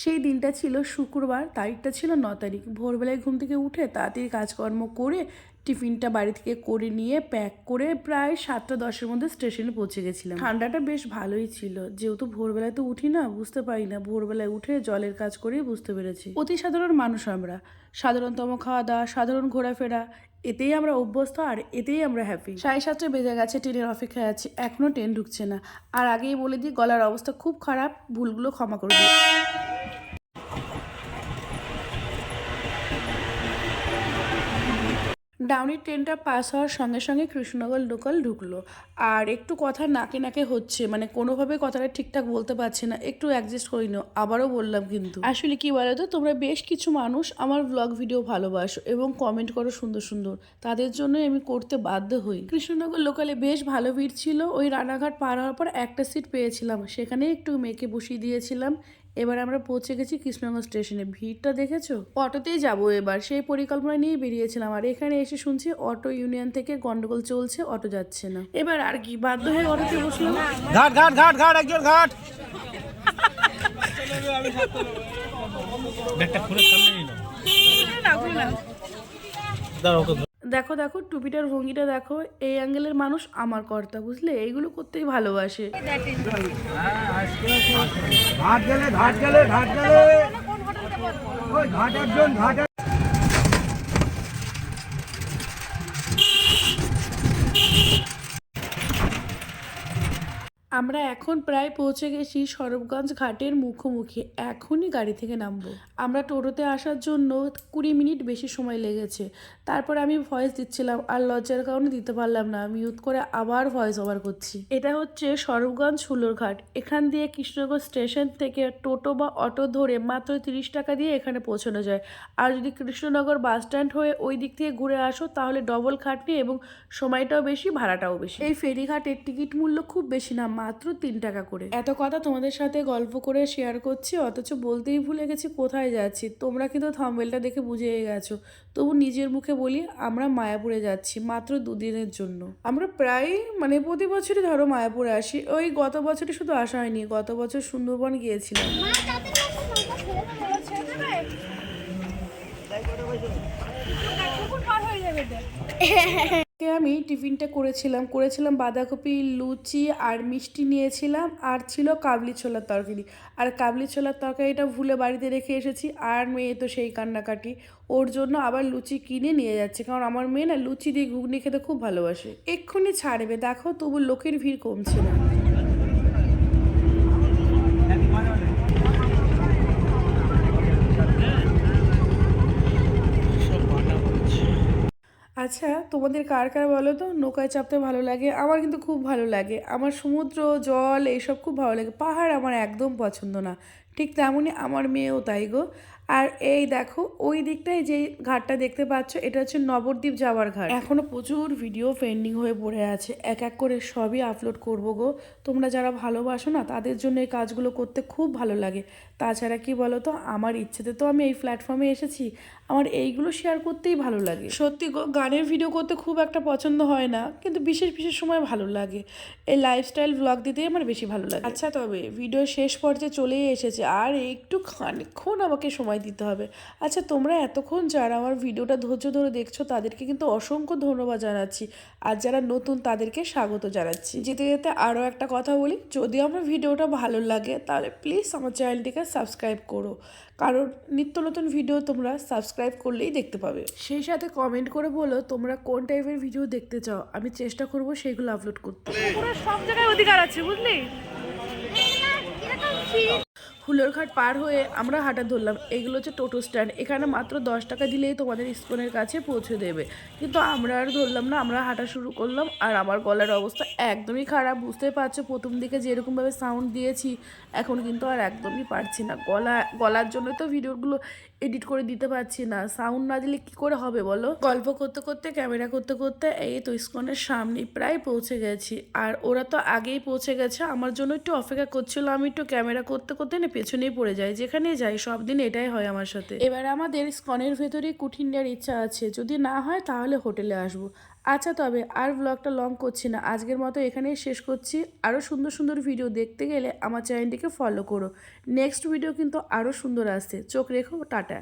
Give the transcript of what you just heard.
সেই দিনটা ছিল শুক্রবার, তারিখটা ছিল 9 তারিখ। ভোরবেলায় ঘুম থেকে উঠে তাড়াতাড়ি কাজকর্ম করে টিফিনটা বাড়ি থেকে করে নিয়ে প্যাক করে প্রায় 7টা 10-এর মধ্যে স্টেশনে পৌঁছে গেছিলাম। ঠান্ডাটা বেশ ভালোই ছিল, যেহেতু ভোরবেলায় তো উঠি না, বুঝতে পারি না। ভোরবেলায় উঠে জলের কাজ করেই বুঝতে পেরেছি। অতি সাধারণ মানুষ আমরা, সাধারণতম খাওয়া দাওয়া, সাধারণ ঘোরাফেরা, এতেই আমরা অভ্যস্ত আর এতেই আমরা হ্যাপি। 7:30 বেজে গেছে, ট্রেনের অপেক্ষায় আছি, এখনো ট্রেন ঢুকছে না। আর আগেই বলে দিই, গলার অবস্থা খুব খারাপ, ভুলগুলো ক্ষমা করে দিই। ডাউনির ট্রেনটা পাস হওয়ার সঙ্গে সঙ্গে কৃষ্ণনগর লোকাল ঢুকলো। আর একটু কথা নাকে নাকে হচ্ছে, মানে কোনোভাবে কথাটা ঠিকঠাক বলতে পারছি না, একটু অ্যাডজাস্ট করে নিও। আবারও বললাম কিন্তু আসলে কি বলো তো, তোমরা বেশ কিছু মানুষ আমার ব্লগ ভিডিও ভালোবাসো এবং কমেন্ট করো সুন্দর সুন্দর, তাদের জন্যই আমি করতে বাধ্য হই। কৃষ্ণনগর লোকালে বেশ ভালো ভিড় ছিল। ওই রানাঘাট পার হওয়ার পর একটা সিট পেয়েছিলাম, সেখানে একটু মেয়েকে বসিয়ে দিয়েছিলাম। এবার আমরা পৌঁছে গেছি কৃষ্ণনগর স্টেশনে। ভিড়টা দেখেছো? অটোতেই যাবো এবার, সেই পরিকল্পনা নিয়েই বেরিয়েছিলাম। আর এখানে এসে শুনছি অটো ইউনিয়ন থেকে গন্ডগোল চলছে, অটো যাচ্ছে না। এবার আর কি, বাধ্য হয়ে অটোতে বসলাম। ঘাট ঘাট ঘাট ঘাট একজন ঘাট ব্যাগটা খুলে সামনে নিয়ে নাও। দেখো দেখো টুপিটার ভঙ্গিটা দেখো, এই অ্যাঙ্গেলের মানুষ আমার কর্তা, বুঝলে? এইগুলো করতেই ভালোবাসে। ঘাট গেলে ঘাট গেলে ঘাট গেলে ওই ঘাট একজন ঘাট। আমরা এখন প্রায় পৌঁছে গেছি সরবগঞ্জ ঘাটের মুখোমুখি। এখনই গাড়ি থেকে নামবো। আমরা টোটোতে আসার জন্য 20 মিনিট বেশি সময় লেগেছে। তারপর আমি ভয়েস দিচ্ছিলাম, আর লজ্জার কারণে দিতে পারলাম না, মিউট করে আবার ভয়েস ওভার করছি। এটা হচ্ছে সরবগঞ্জ হুলোর ঘাট। এখান দিয়ে কৃষ্ণনগর স্টেশন থেকে টোটো বা অটো ধরে মাত্র 30 টাকা দিয়ে এখানে পৌঁছানো যায়। আর যদি কৃষ্ণনগর বাস স্ট্যান্ড হয়ে ওই দিক থেকে ঘুরে আসো, তাহলে ডবল খাটনি এবং সময়টাও বেশি, ভাড়াটাও বেশি। এই ফেরিঘাটের টিকিট মূল্য খুব বেশি না, মাত্র 3 টাকা করে। এত কথা তোমাদের সাথে গল্প করে শেয়ার করছি, অথচ বলতেই ভুলে গেছি কোথায় যাচ্ছি। তোমরা কিন্তু থাম্বনেলটা দেখে বুঝে গেছো, তবু নিজের মুখে বলি, আমরা মায়াপুরে যাচ্ছি মাত্র 2 দিনের জন্য। আমরা প্রায় প্রতি বছরই ধরো মায়াপুরে আসি। ওই গত বছরই শুধু আসা হয়নি, গত বছর সুন্দরবন গিয়েছিলাম। আমি টিফিনটা করেছিলাম বাঁধাকপি, লুচি আর মিষ্টি নিয়েছিলাম, আর ছিল কাবলি ছোলার তরকারি। আর কাবলি ছোলার তরকারিটা ভুলে বাড়িতে রেখে এসেছি। আর মেয়ে তো সেই কান্নাকাটি, ওর জন্য আবার লুচি কিনে নিয়ে যাচ্ছে, কারণ আমার মেয়ে না লুচি দিয়ে ঘুগনি খেতে খুব ভালোবাসে। এক্ষুনি ছাড়বে দেখো, তবু লোকের ভিড় কমছে না। আচ্ছা, তোমাদের কার কার বলো তো নৌকায় চাপতে ভালো লাগে? আমার কিন্তু খুব ভালো লাগে। আমার সমুদ্র, জল এইসব খুব ভালো লাগে। পাহাড় আমার একদম পছন্দ না। ঠিক তেমনই আমার মেয়েও তাই গো। আর এই দেখো ওই দিকটায় যে ঘাটটা দেখতে পাচ্ছ, এটা হচ্ছে নবদ্বীপ যাওয়ার ঘাট। এখনো প্রচুর ভিডিও পেন্ডিং হয়ে পড়ে আছে, এক এক করে সবই আপলোড করব গো। তোমরা যারা ভালোবাসো না, তাদের জন্য এই কাজগুলো করতে খুব ভালো লাগে। তাছাড়া কি বলো তো, আমার ইচ্ছেতে তো আমি এই প্ল্যাটফর্মে এসেছি, আমার এইগুলো শেয়ার করতেই ভালো লাগে। সত্যি গো, গানের ভিডিও করতে খুব একটা পছন্দ হয় না, কিন্তু বিশেষ বিশেষ সময় ভালো লাগে। এই লাইফস্টাইল ব্লগ দিতেই আমার বেশি ভালো লাগে। আচ্ছা, তবে ভিডিও শেষ পর্যায়ে চলেই এসেছে, আর একটু খানিকক্ষণ আমাকে সময় দিতে হবে। আচ্ছা, তোমরা এতক্ষণ যারা আমার ভিডিওটা ধৈর্য ধরে দেখছো, তাদেরকে কিন্তু অসংখ্য ধন্যবাদ জানাচ্ছি। আর যারা নতুন, তাদেরকে স্বাগত জানাচ্ছি। যেতে যেতে আরও একটা কথা বলি, যদি আমার ভিডিওটা ভালো লাগে, তাহলে প্লিজ আমার চ্যানেলটিকে সাবস্ক্রাইব করো, কারণ নিত্য নতুন ভিডিও তোমরা সাবস্ক্রাইব করলেই দেখতে পাবে। সেই সাথে কমেন্ট করে বলো তোমরা কোন টাইপের ভিডিও দেখতে চাও, আমি চেষ্টা করব সেইগুলো আপলোড করতে। পুরো সব জায়গায় অধিকার আছে, বুঝলি? হুলোরঘাট পার হয়ে আমরা হাঁটা ধরলাম। এগুলো হচ্ছে টোটো স্ট্যান্ড। এখানে মাত্র 10 টাকা দিলেই তোমাদের ইস্কনের কাছে পৌঁছে দেবে, কিন্তু আমরা আর ধরলাম না, আমরা হাঁটা শুরু করলাম। আর আমার গলার অবস্থা একদমই খারাপ, বুঝতেই পারছো। প্রথম দিকে যেরকমভাবে সাউন্ড দিয়েছি, এখন কিন্তু আর একদমই পারছি না। গলার জন্য তো ভিডিওগুলো এডিট করে দিতে পারছি না। সাউন্ড না দিলে কি করে হবে বলো? গল্প করতে করতে, ক্যামেরা করতে করতে এই তো ইস্কনের সামনে প্রায় পৌঁছে গেছি। আর ওরা তো আগেই পৌঁছে গেছে, আমার জন্য একটু অপেক্ষা করছিল। আমি একটু ক্যামেরা করতে করতে না পেছনেই পড়ে যায়, যেখানে যাই সব দিন এটাই হয় আমার সাথে। এবার আমাদের স্কনের ভেতরে কুঠিন্ডার ইচ্ছা আছে, যদি না হয় তাহলে হোটেলে আসবো। আচ্ছা, তবে আর ব্লগটা লং করছি না, আজকের মতো এখানেই শেষ করছি। আরও সুন্দর সুন্দর ভিডিও দেখতে গেলে আমার চ্যানেলটিকে ফলো করো। নেক্সট ভিডিও কিন্তু আরও সুন্দর আসছে, চোখ রেখো। টাটা।